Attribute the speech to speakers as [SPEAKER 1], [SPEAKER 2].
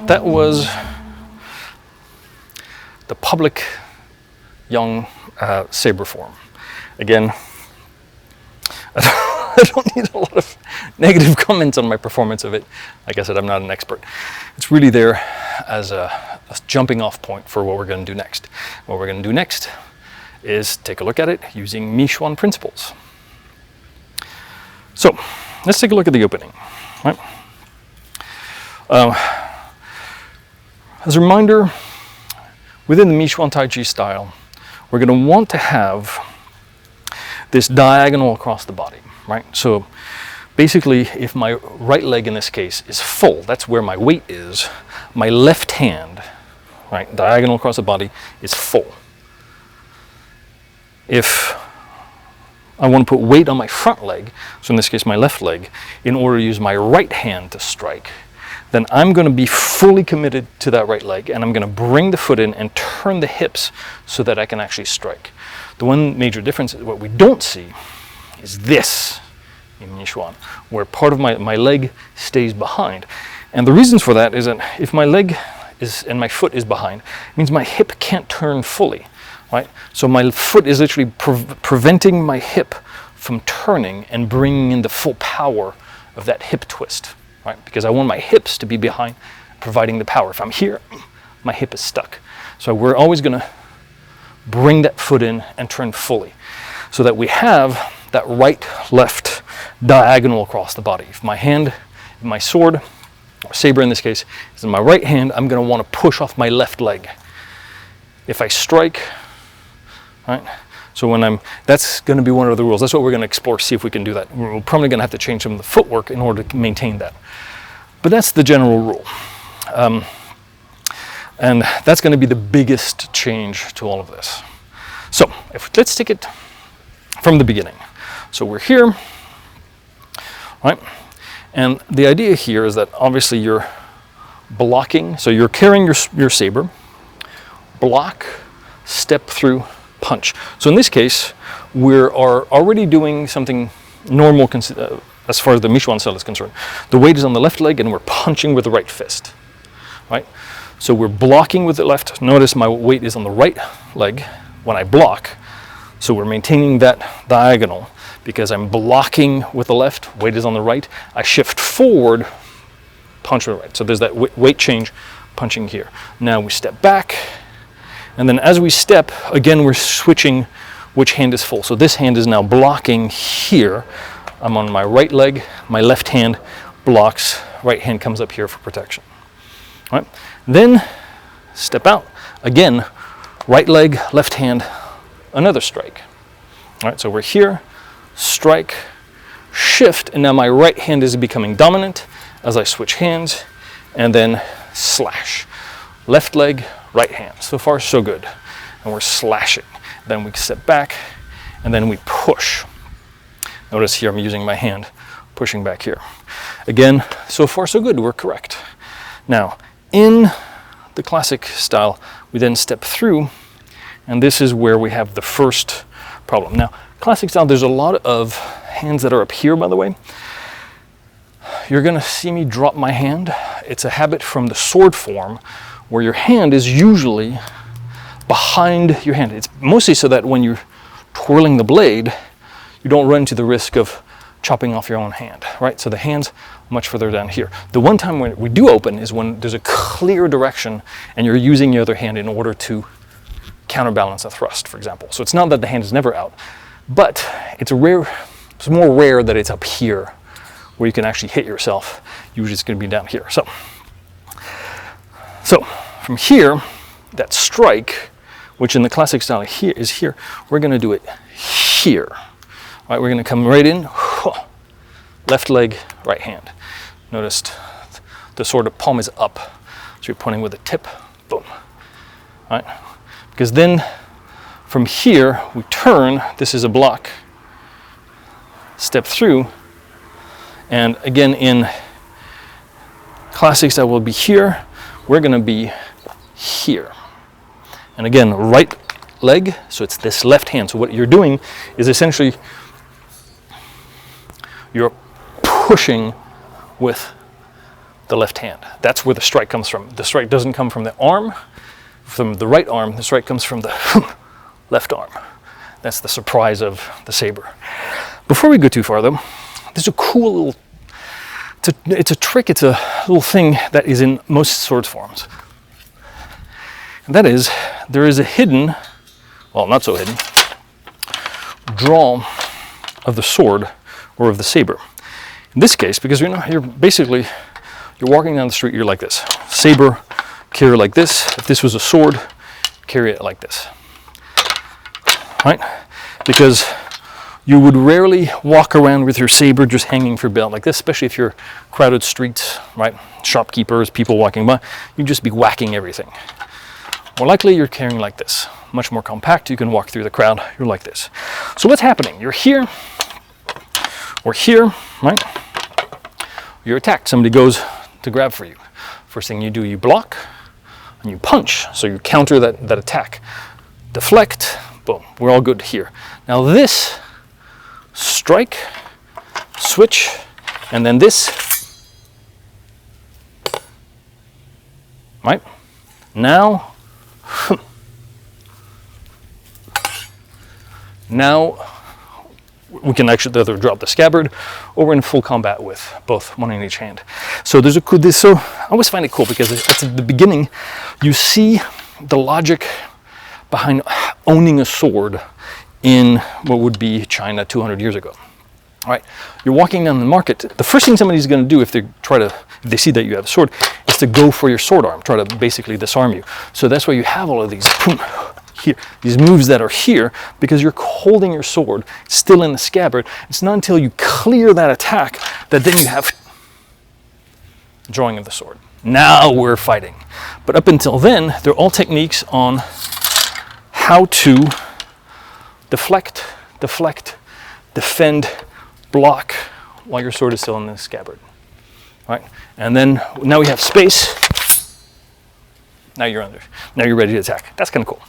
[SPEAKER 1] that was the public young saber form. Again, I don't need a lot of negative comments on my performance of it. Like I said, I'm not an expert. It's really there as a jumping off point for what we're going to do next. What we're going to do next is take a look at it using Michuan principles. So let's take a look at the opening. Right? As a reminder, within the Michuan Tai Chi style, we're going to want to have this diagonal across the body, right? So basically, if my right leg in this case is full, that's where my weight is, my left hand, right, diagonal across the body, is full. If I want to put weight on my front leg, so in this case my left leg, in order to use my right hand to strike, then I'm going to be fully committed to that right leg, and I'm going to bring the foot in and turn the hips so that I can actually strike. The one major difference, what we don't see, is this in Michuan, where part of my leg stays behind. And the reasons for that is that if my leg is and my foot is behind, it means my hip can't turn fully, right? So my foot is literally preventing my hip from turning and bringing in the full power of that hip twist. Right? Because I want my hips to be behind, providing the power. If I'm here, my hip is stuck. So we're always going to bring that foot in and turn fully, so that we have that right-left diagonal across the body. If my hand, my sword, or saber in this case, is in my right hand, I'm going to want to push off my left leg. If I strike, right? So that's going to be one of the rules. That's what we're going to explore, see if we can do that. We're probably going to have to change some of the footwork in order to maintain that. But that's the general rule. And that's going to be the biggest change to all of this. So let's take it from the beginning. So we're here, right? And the idea here is that obviously you're blocking, so you're carrying your saber, block, step through, punch. So in this case, we are already doing something normal as far as the Michuan style is concerned. The weight is on the left leg and we're punching with the right fist, right? So we're blocking with the left. Notice my weight is on the right leg when I block. So we're maintaining that diagonal because I'm blocking with the left, weight is on the right. I shift forward, punch with the right. So there's that weight change, punching here. Now we step back. And then as we step, again, we're switching which hand is full. So this hand is now blocking here. I'm on my right leg, my left hand blocks, right hand comes up here for protection. All right? Then step out. Again, right leg, left hand, another strike. All right, so we're here, strike, shift, and now my right hand is becoming dominant as I switch hands, and then slash. Left leg, right hand. So far, so good. And we're slashing. Then we step back, and then we push. Notice here I'm using my hand, pushing back here. Again, so far, so good. We're correct. Now, in the classic style, we then step through, and this is where we have the first problem. Now, classic style, there's a lot of hands that are up here, by the way. You're going to see me drop my hand. It's a habit from the sword form, where your hand is usually behind your hand. It's mostly so that when you're twirling the blade, you don't run into the risk of chopping off your own hand, right? So the hand's much further down here. The one time when we do open is when there's a clear direction and you're using your other hand in order to counterbalance a thrust, for example. So it's not that the hand is never out, but it's more rare that it's up here where you can actually hit yourself. Usually it's going to be down here. So from here, that strike, which in the classic style here is here, we're going to do it here. All right, we're going to come right in, left leg, right hand. Notice the sword of palm is up, so you're pointing with the tip, boom. All right, because then from here we turn. This is a block. Step through, and again in classic style will be here. We're going to be here. And again, right leg, so it's this left hand. So what you're doing is essentially you're pushing with the left hand. That's where the strike comes from. The strike doesn't come from the arm, from the right arm. The strike comes from the left arm. That's the surprise of the saber. Before we go too far though, there's a cool little, it's a trick, it's a little thing that is in most sword forms. And that is, there is a hidden, well, not so hidden, draw of the sword or of the saber. In this case, because you're walking down the street, you're like this. Saber, carry like this. If this was a sword, carry it like this. Right? Because you would rarely walk around with your saber just hanging from your belt like this, especially if you're crowded streets, right? Shopkeepers, people walking by, you'd just be whacking everything. More likely you're carrying like this. Much more compact, you can walk through the crowd, you're like this. So what's happening? You're here, or here, right? You're attacked, somebody goes to grab for you. First thing you do, you block, and you punch, so you counter that attack. Deflect, boom, we're all good here. Now this, strike, switch, and then this, right? Now, we can actually either drop the scabbard or we're in full combat with both, one in each hand. So so I always find it cool because at the beginning you see the logic behind owning a sword in what would be China 200 years ago. All right, you're walking down the market. The first thing somebody's going to do if they see that you have a sword is to go for your sword arm, try to basically disarm you. So that's why you have all of these here, these moves that are here, because you're holding your sword still in the scabbard. It's not until you clear that attack that then you have drawing of the sword. Now we're fighting. But up until then, they're all techniques on how to deflect, defend, block while your sword is still in the scabbard. Right? And then now we have space. Now you're ready to attack. That's kind of cool.